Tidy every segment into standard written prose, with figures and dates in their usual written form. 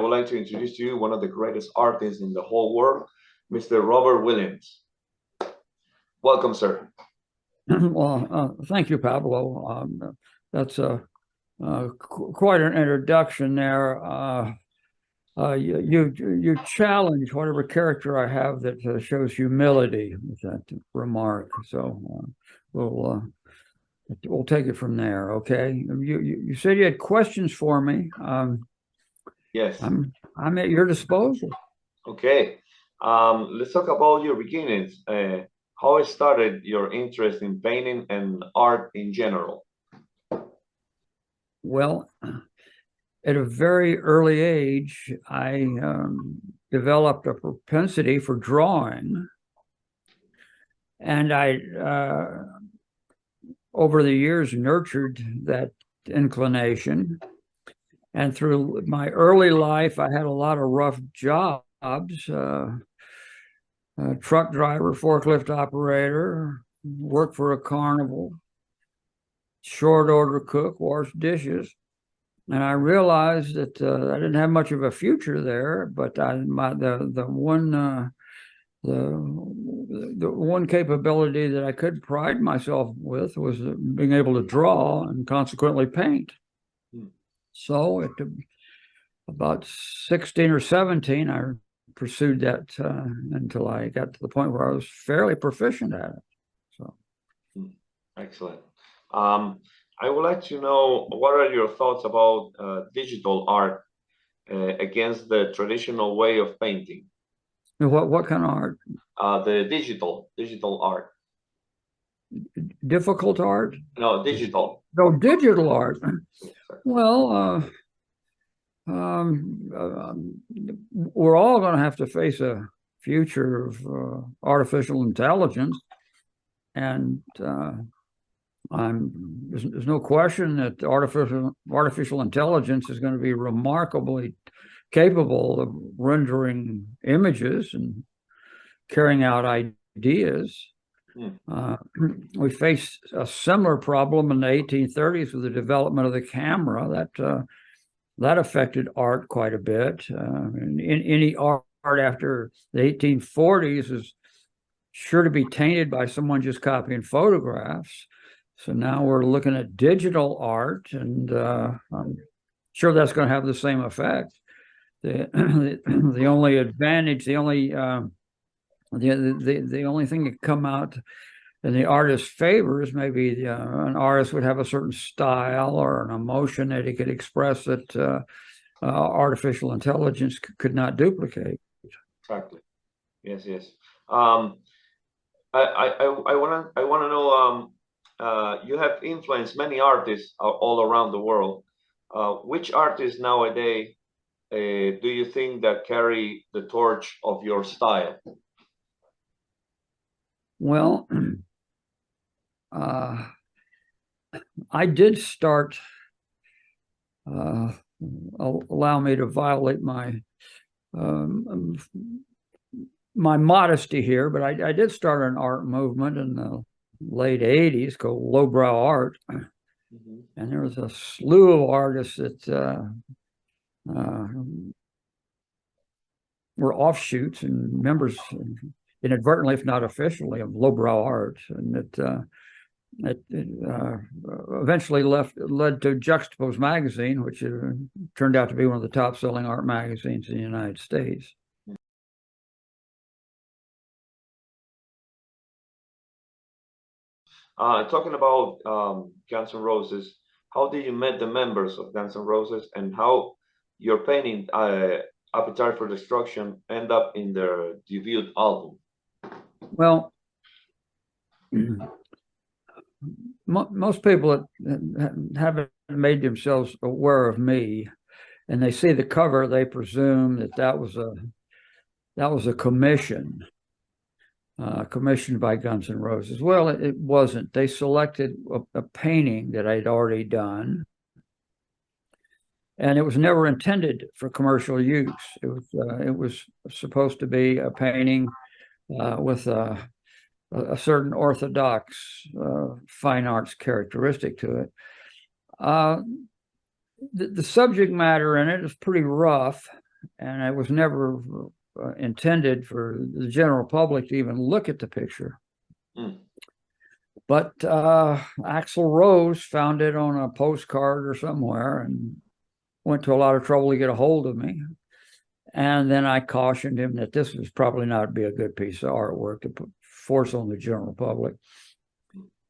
would like to introduce to you one of the greatest artists in the whole world, Mr. Robert Williams. Welcome, sir. Well, thank you, Pablo. That's quite an introduction there. You challenge whatever character I have that shows humility with that remark. So we'll take it from there. Okay. You said you had questions for me. Yes. I'm at your disposal. Okay. Let's talk about your beginnings. How it started your interest in painting and art in general? Well, at a very early age, I developed a propensity for drawing. And I, over the years, nurtured that inclination. And through my early life, I had a lot of rough jobs. Truck driver, forklift operator, worked for a carnival, short order cook, washed dishes. And I realized that I didn't have much of a future there, but the one capability that I could pride myself with was being able to draw and consequently paint. So at about 16 or 17, I pursued that until I got to the point where I was fairly proficient at it. So, excellent. I would like to know, what are your thoughts about digital art against the traditional way of painting? What kind of art? The digital art. Difficult art? No, digital. No, digital art. Well, we're all going to have to face a future of artificial intelligence, and there's no question that artificial intelligence is going to be remarkably capable of rendering images and carrying out ideas. We faced a similar problem in the 1830s with the development of the camera. That affected art quite a bit. Any art after the 1840s is sure to be tainted by someone just copying photographs. So now we're looking at digital art, and I'm sure that's going to have the same effect. The only advantage, the only thing that come out in the artist's favor is maybe an artist would have a certain style or an emotion that he could express that artificial intelligence could not duplicate. Exactly. Yes. Yes. I want to know. You have influenced many artists all around the world. Which artists nowadays do you think that carry the torch of your style? Well, I did start, allow me to violate my modesty here, but I did start an art movement in the late 80s called lowbrow art. And there was a slew of artists that were offshoots and members, inadvertently, if not officially, of lowbrow art, and it eventually led to Juxtapoz magazine, which turned out to be one of the top-selling art magazines in the United States. Talking about Guns N' Roses, how did you meet the members of Guns N' Roses, and how your painting Appetite for Destruction end up in their debut album? Well, most people that haven't made themselves aware of me, and they see the cover, they presume that was a commission. Commissioned by Guns N' Roses. Well, it wasn't. They selected a painting that I'd already done, and it was never intended for commercial use. It was supposed to be a painting with a certain orthodox fine arts characteristic to it. The subject matter in it is pretty rough. and it was never intended for the general public to even look at the picture. Mm. But Axl Rose found it on a postcard or somewhere and went to a lot of trouble to get a hold of me. And then I cautioned him that this was probably not be a good piece of artwork to force on the general public.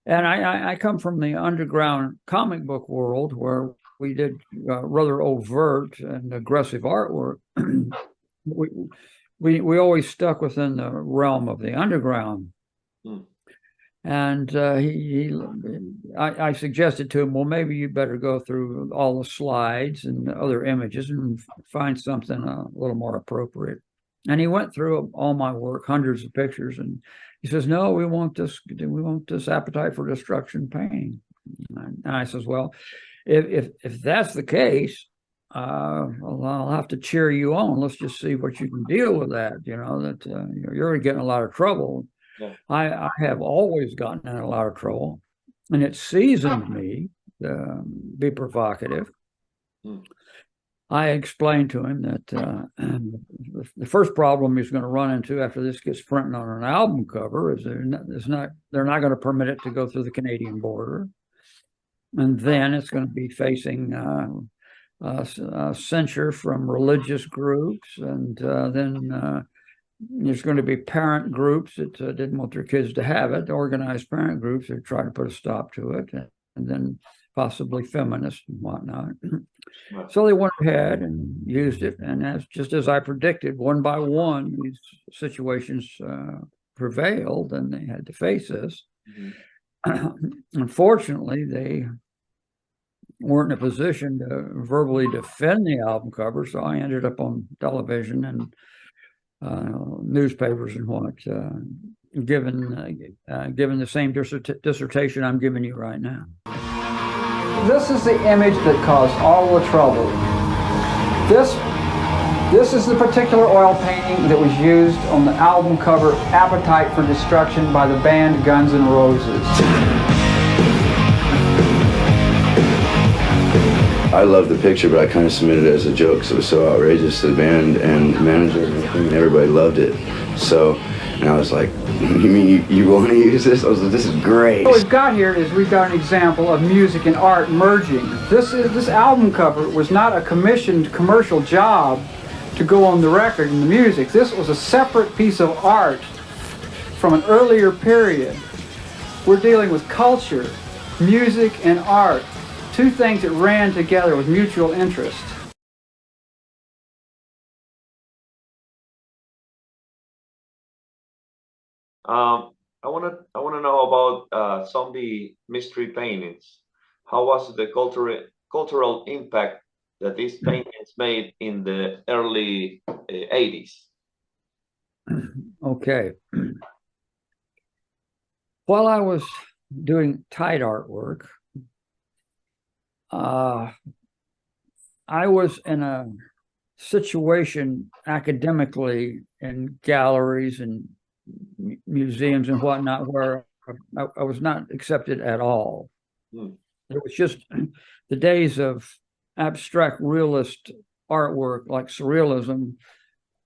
And I come from the underground comic book world where we did rather overt and aggressive artwork. we always stuck within the realm of the underground. Mm. And I suggested to him, well, maybe you better go through all the slides and other images and find something a little more appropriate. And he went through all my work, hundreds of pictures, and he says, no, we want this appetite for destruction painting. And I says, well, if that's the case, well, I'll have to cheer you on. Let's just see what you can deal with that. You know, that you're getting a lot of trouble. Yeah. I have always gotten in a lot of trouble, and it seasoned me to be provocative. Mm. I explained to him that the first problem he's going to run into after this gets printed on an album cover is they're not going to permit it to go through the Canadian border, and then it's going to be facing censure from religious groups, and then there's going to be parent groups that didn't want their kids to have it, organized parent groups that try to put a stop to it, and then possibly feminists and whatnot. Right. So they went ahead and used it, and just as I predicted, one by one, these situations prevailed, and they had to face this. Mm-hmm. Unfortunately, they weren't in a position to verbally defend the album cover, so I ended up on television and newspapers and what, given the same dissertation I'm giving you right now. This is the image that caused all the trouble. This is the particular oil painting that was used on the album cover Appetite for Destruction by the band Guns N' Roses. I loved the picture, but I kind of submitted it as a joke because it was so outrageous to the band and the manager and everything, and everybody loved it. So, and I was like, you mean you want to use this? I was like, this is great. What we've got here is we've got an example of music and art merging. This album cover was not a commissioned commercial job to go on the record in the music. This was a separate piece of art from an earlier period. We're dealing with culture, music, and art. Two things that ran together with mutual interest. I want to know about zombie mystery paintings. How was the cultural impact that these paintings made in the early 80s? Okay. While I was doing tight artwork, I was in a situation academically in galleries and museums and whatnot where I was not accepted at all. Mm. It was just the days of abstract realist artwork like surrealism.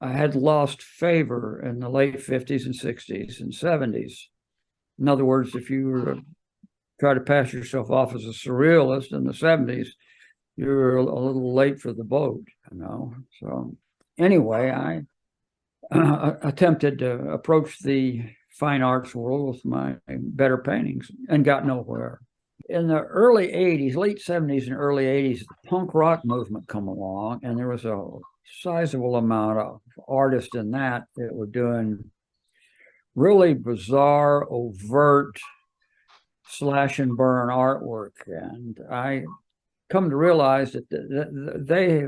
I had lost favor in the late 50s and 60s and 70s. In other words, if you were to try to pass yourself off as a surrealist in the 70s, you were a little late for the boat, you know. So anyway, I attempted to approach the fine arts world with my better paintings and got nowhere. In the early 80s, late 70s and early 80s, the punk rock movement come along, and there was a sizable amount of artists in that were doing really bizarre, overt, slash and burn artwork. And I come to realize that they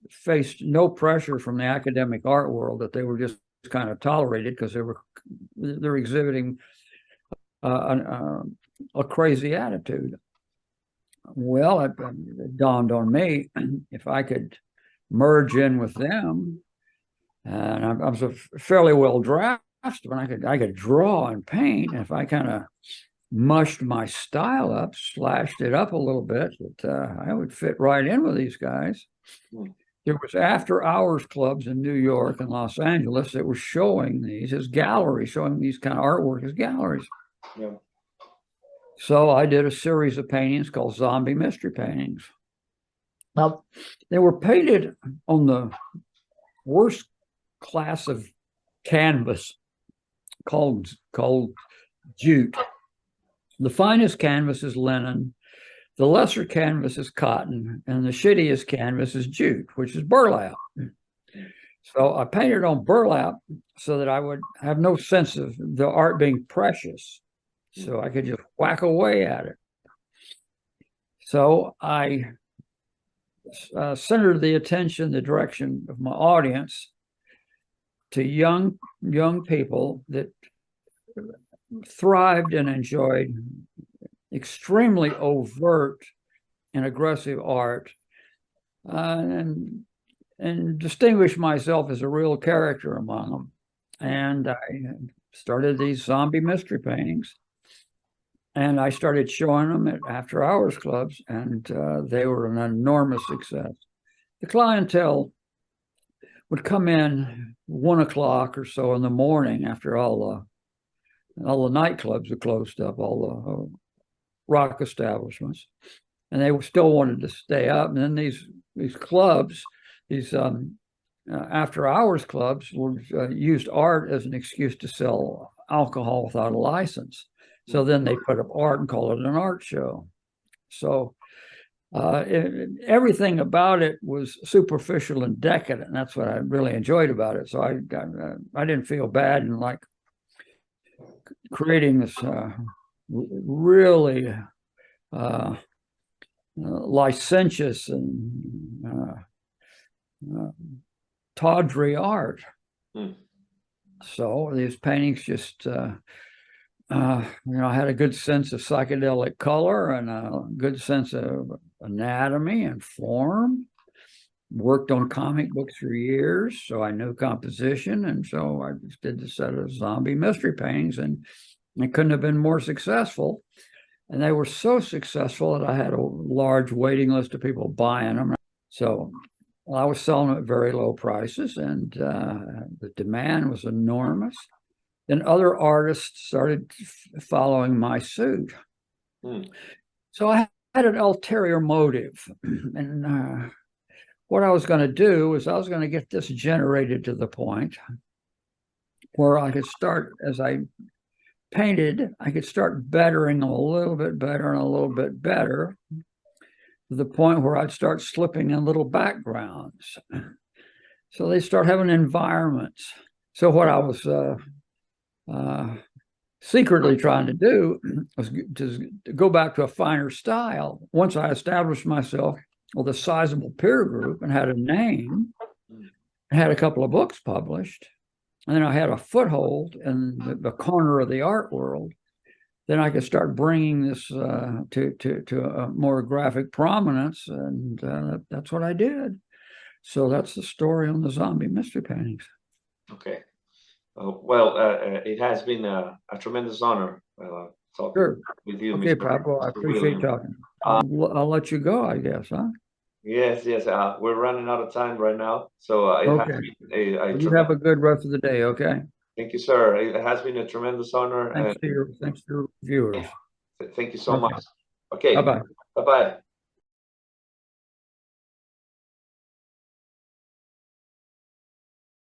faced no pressure from the academic art world, that they were just kind of tolerated because they're exhibiting a crazy attitude. Well, it dawned on me, if I could merge in with them, and I was a fairly well drafted, and I could draw and paint, and if I kind of mushed my style up, slashed it up a little bit, that I would fit right in with these guys. there was after hours clubs in New York and Los Angeles that were showing these as galleries, showing these kind of artwork as galleries. Yeah. So I did a series of paintings called zombie mystery paintings. Now, they were painted on the worst class of canvas called jute. The finest canvas is linen, the lesser canvas is cotton, and the shittiest canvas is jute, which is burlap. So I painted on burlap so that I would have no sense of the art being precious. So I could just whack away at it. So I centered the attention, the direction of my audience to young people that thrived and enjoyed extremely overt and aggressive art, and distinguished myself as a real character among them. And I started these zombie mystery paintings, and I started showing them at after hours clubs, and they were an enormous success. The clientele would come in 1 o'clock or so in the morning after all the nightclubs were closed up, all the rock establishments, and they still wanted to stay up. And then these clubs, these after hours clubs, used art as an excuse to sell alcohol without a license. So then they put up art and call it an art show. So everything about it was superficial and decadent. And that's what I really enjoyed about it. So I didn't feel bad in like creating this really licentious and tawdry art. So these paintings just I had a good sense of psychedelic color and a good sense of anatomy and form. Worked on comic books for years, so I knew composition, and so I just did the set of zombie mystery paintings, and it couldn't have been more successful. And they were so successful that I had a large waiting list of people buying them. So I was selling them at very low prices, and the demand was enormous. Then other artists started following my suit. So I had an ulterior motive. And what I was going to do is I was going to get this generated to the point where I could start, as I painted, I could start bettering a little bit better and a little bit better, to the point where I'd start slipping in little backgrounds. So they start having environments. So what I was secretly trying to do was to go back to a finer style. Once I established myself with a sizable peer group and had a name, and had a couple of books published, and then I had a foothold in the corner of the art world, then I could start bringing this to a more graphic prominence, and that's what I did. So that's the story on the zombie mystery paintings. Okay. Well, it has been a tremendous honor talking with you, Okay, Mr. Pablo, I appreciate talking. I'll let you go, I guess, huh? Yes. We're running out of time right now, so it has been you have a good rest of the day. Okay. Thank you, sir. It has been a tremendous honor. Thanks to your viewers. Thank you so much. Okay. Bye-bye. Bye-bye.